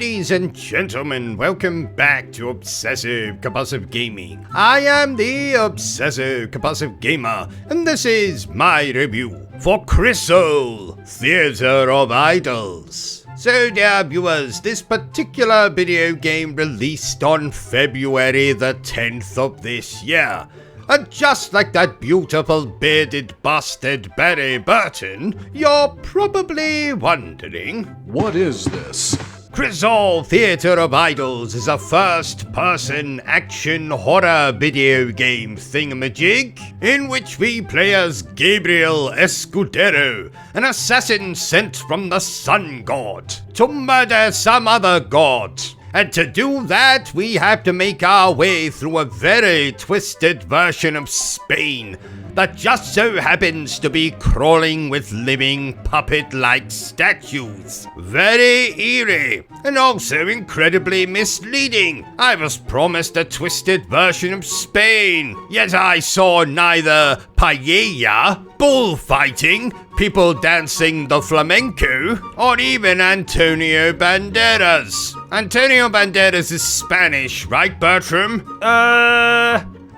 Ladies and gentlemen, welcome back to Obsessive Compulsive Gaming. I am the Obsessive Compulsive Gamer, and this is my review for CRISOL, Theater of Idols. So dear viewers, this particular video game released on February the 10th of this year. And just like that beautiful bearded bastard Barry Burton, you're probably wondering, what is this? CRISOL Theater of Idols is a first-person action horror video game thingamajig in which we play as Gabriel Escudero, an assassin sent from the sun god to murder some other god. And to do that, we have to make our way through a very twisted version of Spain that just so happens to be crawling with living puppet-like statues. Very eerie, and also incredibly misleading. I was promised a twisted version of Spain, yet I saw neither paella, bullfighting, people dancing the flamenco, or even Antonio Banderas. Antonio Banderas is Spanish, right, Bertram?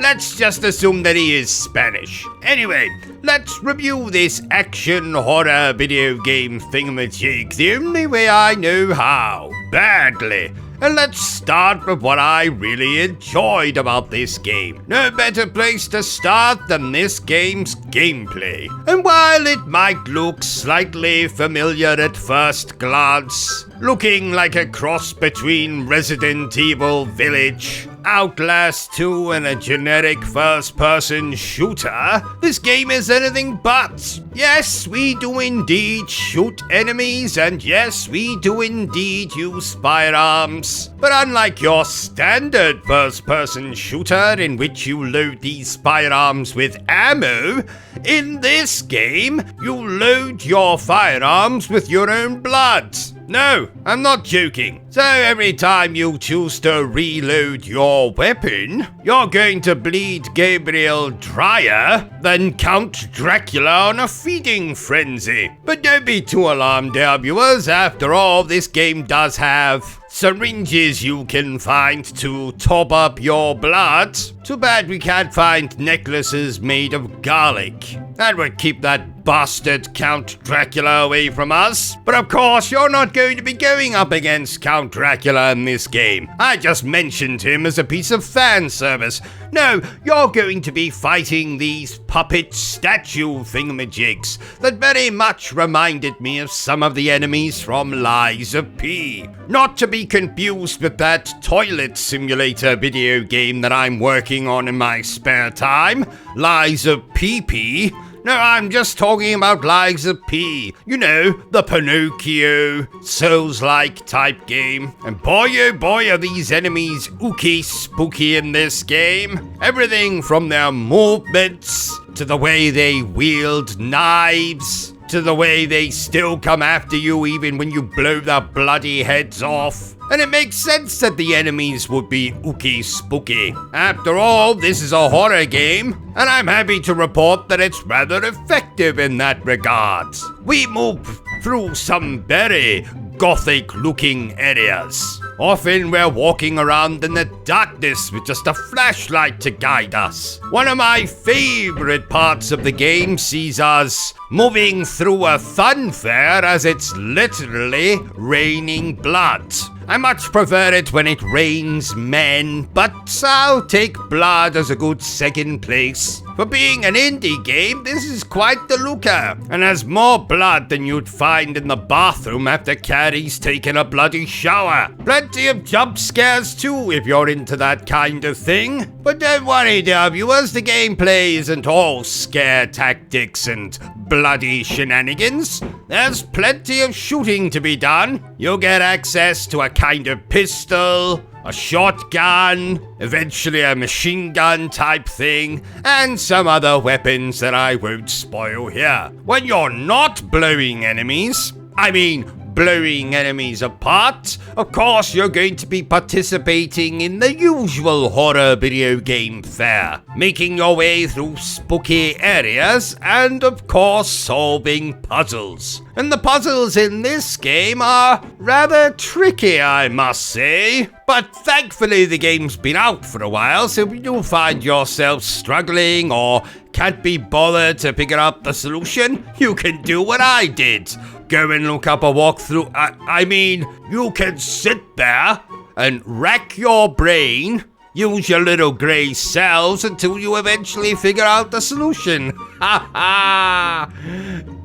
Let's just assume that he is Spanish. Anyway, let's review this action horror video game thingamajig the only way I know how. Badly. And let's start with what I really enjoyed about this game. No better place to start than this game's gameplay. And while it might look slightly familiar at first glance, looking like a cross between Resident Evil Village, Outlast 2 and a generic first-person shooter, this game is anything but. Yes, we do indeed shoot enemies, and yes, we do indeed use firearms. But unlike your standard first-person shooter in which you load these firearms with ammo, in this game, you load your firearms with your own blood. No, I'm not joking. So every time you choose to reload your weapon, you're going to bleed Gabriel drier than Count Dracula on a feeding frenzy. But don't be too alarmed, dear viewers. After all, this game does have syringes you can find to top up your blood. Too bad we can't find necklaces made of garlic. That would keep that bastard Count Dracula away from us. But of course, you're not going to be going up against Count Dracula in this game. I just mentioned him as a piece of fan service. No, you're going to be fighting these puppet statue thingamajigs that very much reminded me of some of the enemies from Lies of P. Not to be confused with that toilet simulator video game that I'm working on in my spare time, Lies of PP. No, I'm just talking about Lies of P. You know, the Pinocchio, Souls-like type game. And boy oh boy are these enemies ooky spooky in this game. Everything from their movements, to the way they wield knives, to the way they still come after you even when you blow their bloody heads off. And it makes sense that the enemies would be ooky spooky. After all, this is a horror game, and I'm happy to report that it's rather effective in that regard. We move through some very gothic-looking areas. Often we're walking around in the darkness with just a flashlight to guide us. One of my favorite parts of the game sees us moving through a fun fair as it's literally raining blood. I much prefer it when it rains men, but I'll take blood as a good second place. For being an indie game, this is quite the looker, and has more blood than you'd find in the bathroom after Carrie's taken a bloody shower. Plenty of jump scares too, if you're into that kind of thing. But don't worry, dear viewers, the gameplay isn't all scare tactics and bloody shenanigans. There's plenty of shooting to be done. You'll get access to a kind of pistol, a shotgun, eventually a machine gun type thing, and some other weapons that I won't spoil here. When you're not blowing enemies, I mean blowing enemies apart, of course you're going to be participating in the usual horror video game fare, making your way through spooky areas and of course solving puzzles. And the puzzles in this game are rather tricky, I must say. But thankfully the game's been out for a while, so if you find yourself struggling or can't be bothered to figure out the solution, you can do what I did. Go and look up a walkthrough. I mean, you can sit there and rack your brain, use your little grey cells until you eventually figure out the solution. Ha ha!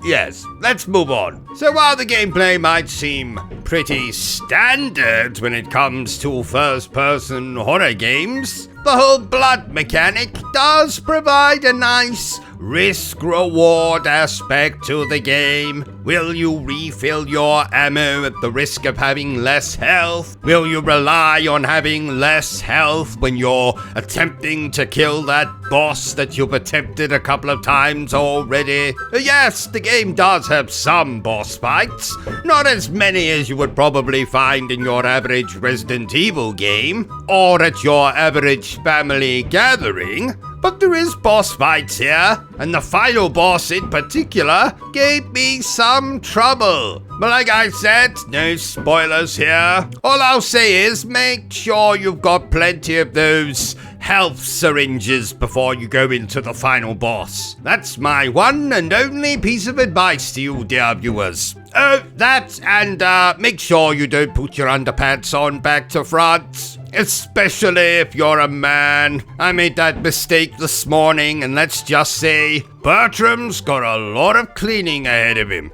Yes, let's move on. So while the gameplay might seem pretty standard when it comes to first-person horror games, the whole blood mechanic does provide a nice risk-reward aspect to the game. Will you refill your ammo at the risk of having less health? Will you rely on having less health when you're attempting to kill that boss that you've attempted a couple of times already? Yes, the game does have some boss fights, not as many as you would probably find in your average Resident Evil game, or at your average family gathering, but there is boss fights here, and the final boss in particular gave me some trouble. But like I said, no spoilers here. All I'll say is make sure you've got plenty of those health syringes before you go into the final boss. That's my one and only piece of advice to you, dear viewers. Oh, that, and make sure you don't put your underpants on back to front. Especially if you're a man. I made that mistake this morning, and let's just say Bertram's got a lot of cleaning ahead of him.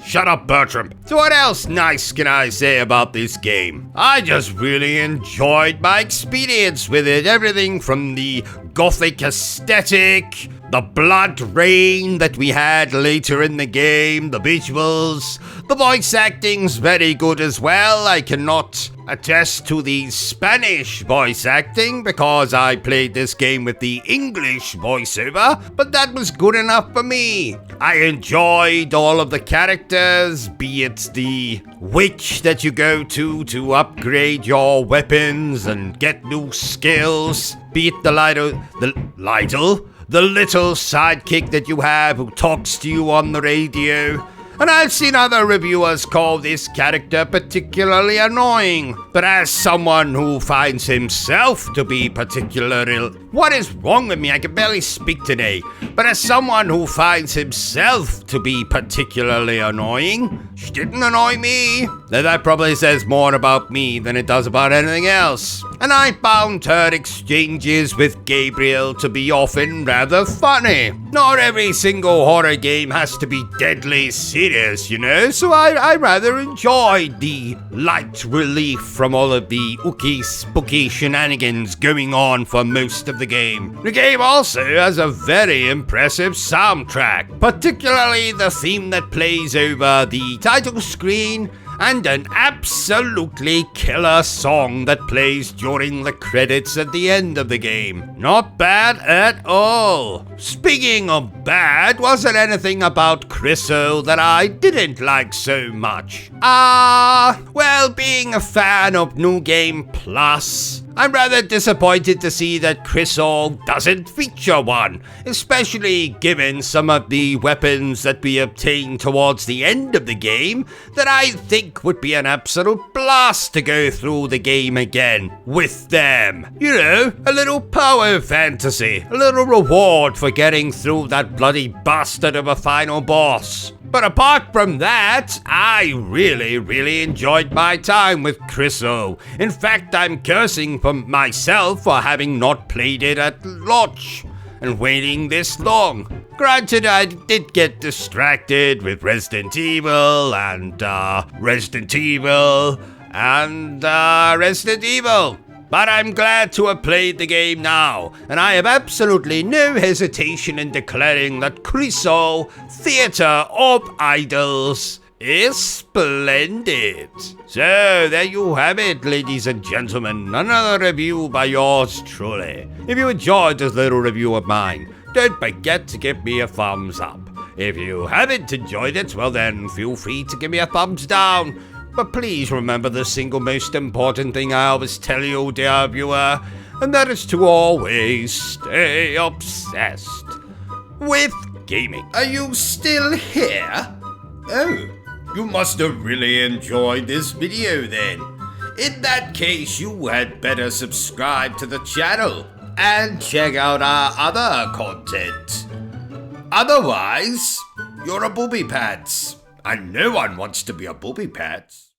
Shut up, Bertram. So what else nice can I say about this game? I just really enjoyed my experience with it. Everything from the gothic aesthetic, the blood rain that we had later in the game, the visuals, the voice acting's very good as well. I cannot attest to the Spanish voice acting because I played this game with the English voiceover, but that was good enough for me. I enjoyed all of the characters, be it the witch that you go to upgrade your weapons and get new skills, be it the little sidekick that you have who talks to you on the radio. And I've seen other reviewers call this character particularly annoying. But as someone who finds himself to be particularly... What is wrong with me? I can barely speak today. But as someone who finds himself to be particularly annoying, she didn't annoy me. Now that probably says more about me than it does about anything else. And I found her exchanges with Gabriel to be often rather funny. Not every single horror game has to be deadly serious, you know, so I rather enjoyed the light relief from all of the ooky spooky shenanigans going on for most of the game. The game also has a very impressive soundtrack, particularly the theme that plays over the title screen and an absolutely killer song that plays during the credits at the end of the game. Not bad at all. Speaking of bad, was there anything about CRISOL that I didn't like so much? Well, being a fan of New Game Plus, I'm rather disappointed to see that CRISOL doesn't feature one, especially given some of the weapons that we obtain towards the end of the game that I think would be an absolute blast to go through the game again with them. You know, a little power fantasy, a little reward for getting through that bloody bastard of a final boss. But apart from that, I really enjoyed my time with CRISOL. In fact, I'm cursing for myself for having not played it at launch and waiting this long. Granted, I did get distracted with Resident Evil and Resident Evil. But I'm glad to have played the game now, and I have absolutely no hesitation in declaring that CRISOL Theatre of Idols is splendid. So there you have it, ladies and gentlemen, another review by yours truly. If you enjoyed this little review of mine, don't forget to give me a thumbs up. If you haven't enjoyed it, well then feel free to give me a thumbs down. But please remember the single most important thing I always tell you, dear viewer, and that is to always stay obsessed with gaming. Are you still here? Oh, you must have really enjoyed this video then. In that case, you had better subscribe to the channel and check out our other content. Otherwise, you're a booby pants, and no one wants to be a booby pants.